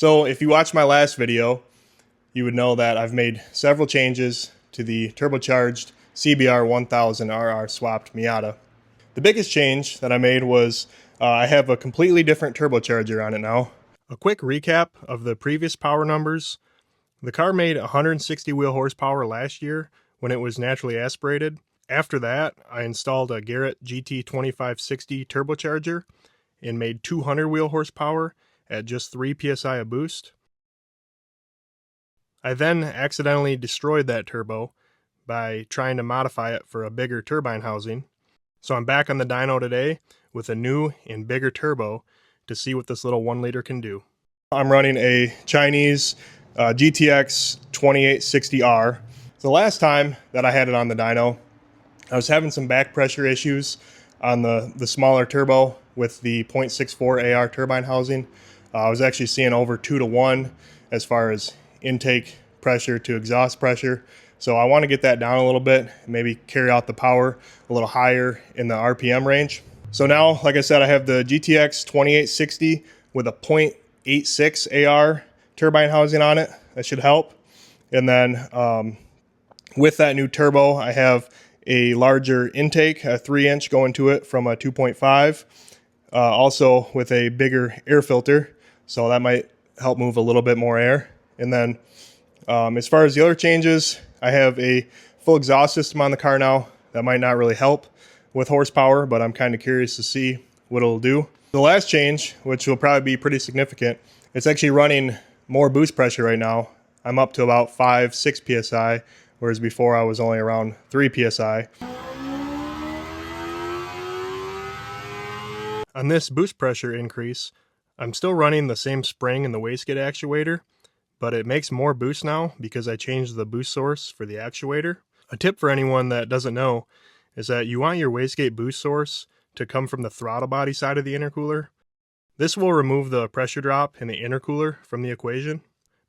So if you watched my last video, you would know that I've made several changes to the turbocharged CBR1000 RR swapped Miata. The biggest change that I made was I have a completely different turbocharger on it now. A quick recap of the previous power numbers. The car made 160 wheel horsepower last year when it was naturally aspirated. After that, I installed a Garrett GT2560 turbocharger and made 200 wheel horsepower at just 3 psi of boost. I then accidentally destroyed that turbo by trying to modify it for a bigger turbine housing. So I'm back on the dyno today with a new and bigger turbo to see what this little 1 liter can do. I'm running a Chinese GTX 2860R. The last time that I had it on the dyno, I was having some back pressure issues on the smaller turbo with the 0.64 AR turbine housing. I was actually seeing over 2 to 1 as far as intake pressure to exhaust pressure. So I want to get that down a little bit, maybe carry out the power a little higher in the RPM range. So now, like I said, I have the GTX 2860 with a 0.86 AR turbine housing on it. That should help. And then with that new turbo, I have a larger intake, a 3-inch going to it from a 2.5. Also with a bigger air filter, so that might help move a little bit more air. And then as far as the other changes, I have a full exhaust system on the car now. That might not really help with horsepower, but I'm kind of curious to see what it'll do. The last change, which will probably be pretty significant, it's actually running more boost pressure right now. I'm up to about 5-6 psi, whereas before I was only around 3 psi. On this boost pressure increase, I'm still running the same spring and the wastegate actuator, but it makes more boost now because I changed the boost source for the actuator. A tip for anyone that doesn't know is that you want your wastegate boost source to come from the throttle body side of the intercooler. This will remove the pressure drop in the intercooler from the equation.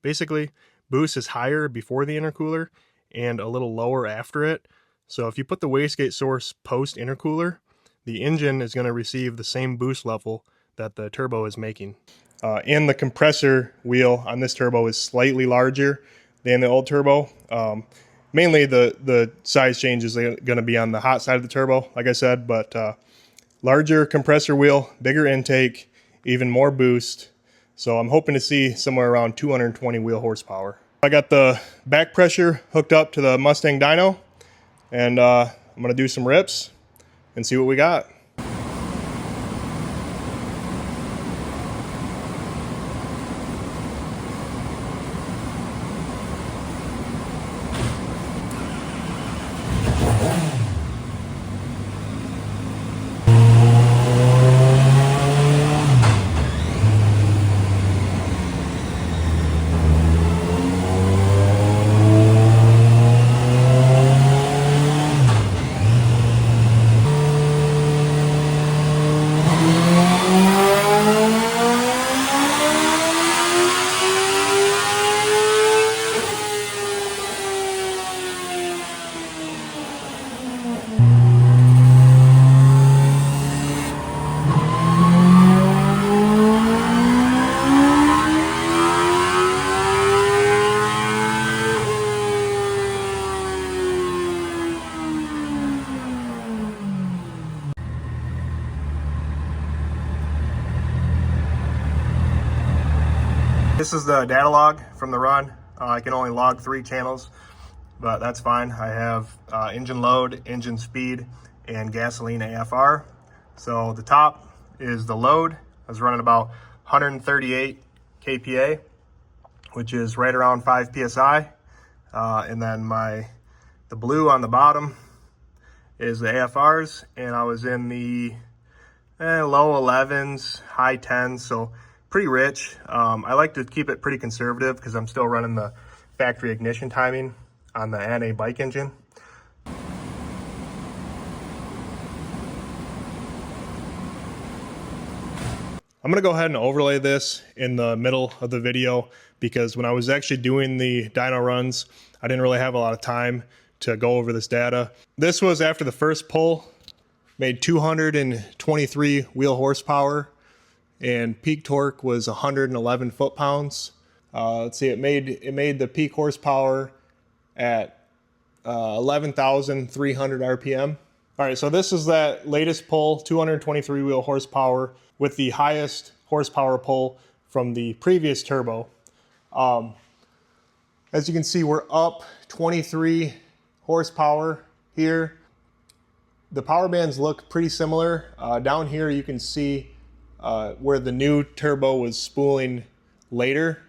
Basically, boost is higher before the intercooler and a little lower after it. So if you put the wastegate source post intercooler, the engine is going to receive the same boost level that the turbo is making. And the compressor wheel on this turbo is slightly larger than the old turbo. Mainly the size change is going to be on the hot side of the turbo, like I said, but larger compressor wheel, bigger intake, even more boost. So I'm hoping to see somewhere around 220 wheel horsepower. I got the back pressure hooked up to the Mustang dyno, and I'm going to do some rips and see what we got. This is the data log from the run. I can only log 3 channels, but that's fine. I have engine load, engine speed, and gasoline AFR. So the top is the load. I was running about 138 kPa, which is right around 5 psi. And then the blue on the bottom is the AFRs, and I was in the low 11s, high 10s, so pretty rich. I like to keep it pretty conservative because I'm still running the factory ignition timing on the NA bike engine. I'm gonna go ahead and overlay this in the middle of the video because when I was actually doing the dyno runs, I didn't really have a lot of time to go over this data. This was after the first pull, made 223 wheel horsepower and peak torque was 111 foot-pounds. Let's see, it made the peak horsepower at 11,300 RPM. All right, so this is that latest pull, 223 wheel horsepower with the highest horsepower pull from the previous turbo. As you can see, we're up 23 horsepower here. The power bands look pretty similar. Down here you can see where the new turbo was spooling later.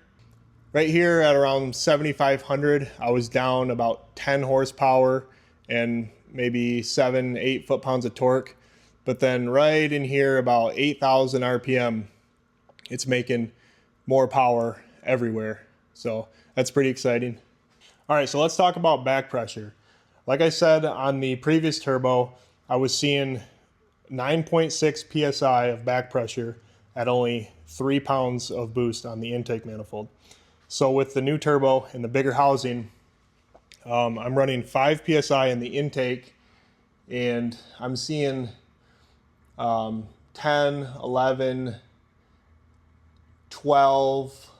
Right here at around 7,500, I was down about 10 horsepower and maybe 7-8 foot-pounds of torque. But then right in here, about 8,000 RPM, it's making more power everywhere. So that's pretty exciting. All right, so let's talk about back pressure. Like I said, on the previous turbo, I was seeing 9.6 PSI of back pressure at only 3 pounds of boost on the intake manifold. So with the new turbo and the bigger housing, I'm running 5 PSI in the intake, and I'm seeing 10, 11, 12,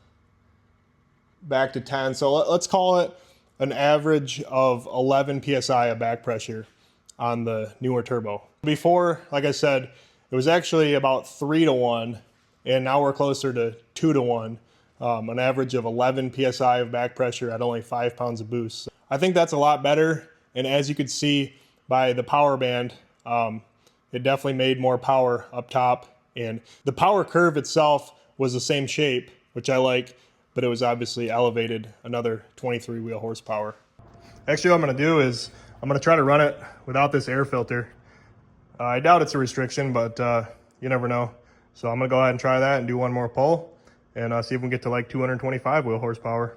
back to 10. So let's call it an average of 11 PSI of back pressure on the newer turbo. Before, like I said, it was actually about 3 to 1, and now we're closer to 2 to 1. An average of 11 PSI of back pressure at only 5 pounds of boost. I think that's a lot better, and as you could see by the power band, it definitely made more power up top, and the power curve itself was the same shape, which I like, but it was obviously elevated another 23 wheel horsepower. Actually, what I'm gonna do is I'm gonna try to run it without this air filter. I doubt it's a restriction, but you never know. So I'm gonna go ahead and try that and do one more pull and see if we can get to like 225 wheel horsepower.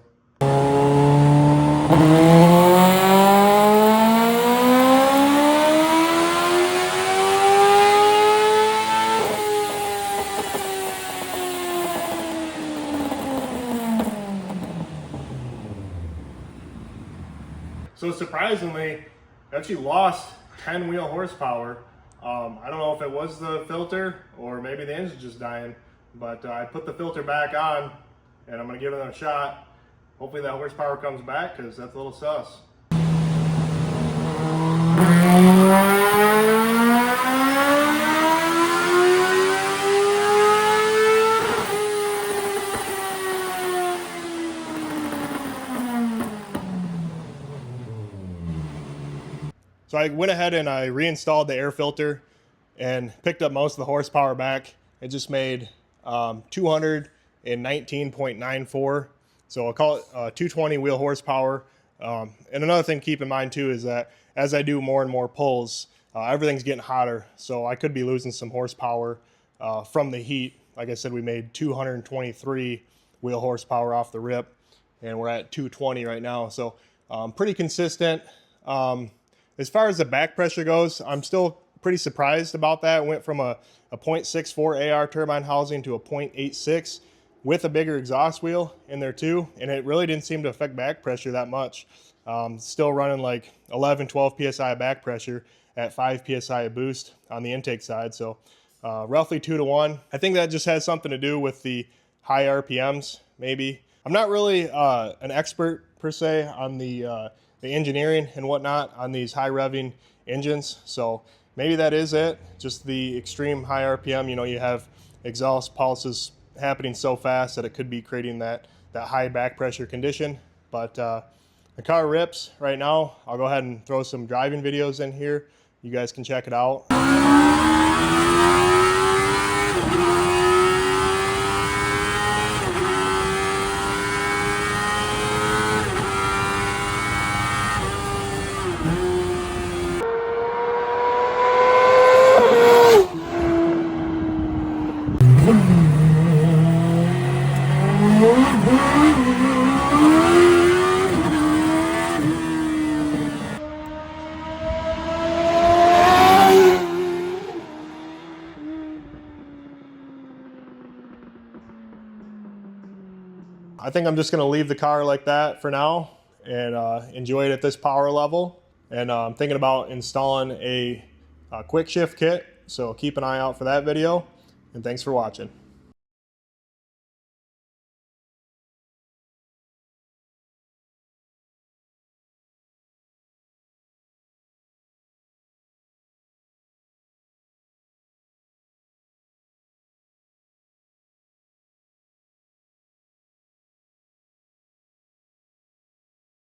So surprisingly, I actually lost 10 wheel horsepower. I don't know if it was the filter or maybe the engine's just dying, but I put the filter back on and I'm gonna give it another shot. Hopefully that horsepower comes back, because that's a little sus. So I went ahead and I reinstalled the air filter and picked up most of the horsepower back. It just made 219.94. So I'll call it 220 wheel horsepower. And another thing to keep in mind too is that as I do more and more pulls, everything's getting hotter. So I could be losing some horsepower from the heat. Like I said, we made 223 wheel horsepower off the rip, and we're at 220 right now. So pretty consistent. As far as the back pressure goes, I'm still pretty surprised about that. It went from a 0.64 AR turbine housing to a 0.86 with a bigger exhaust wheel in there too, and it really didn't seem to affect back pressure that much. Still running like 11, 12 PSI of back pressure at 5 PSI of boost on the intake side, so roughly 2 to 1. I think that just has something to do with the high RPMs, maybe. I'm not really an expert per se on the engineering and whatnot on these high revving engines, so maybe that is it, just the extreme high RPM. You know, you have exhaust pulses happening so fast that it could be creating that high back pressure condition. But the car rips right now. I'll go ahead and throw some driving videos in here. You guys can check it out. I think I'm just going to leave the car like that for now and enjoy it at this power level. And I'm thinking about installing a quick shift kit, so keep an eye out for that video, and thanks for watching.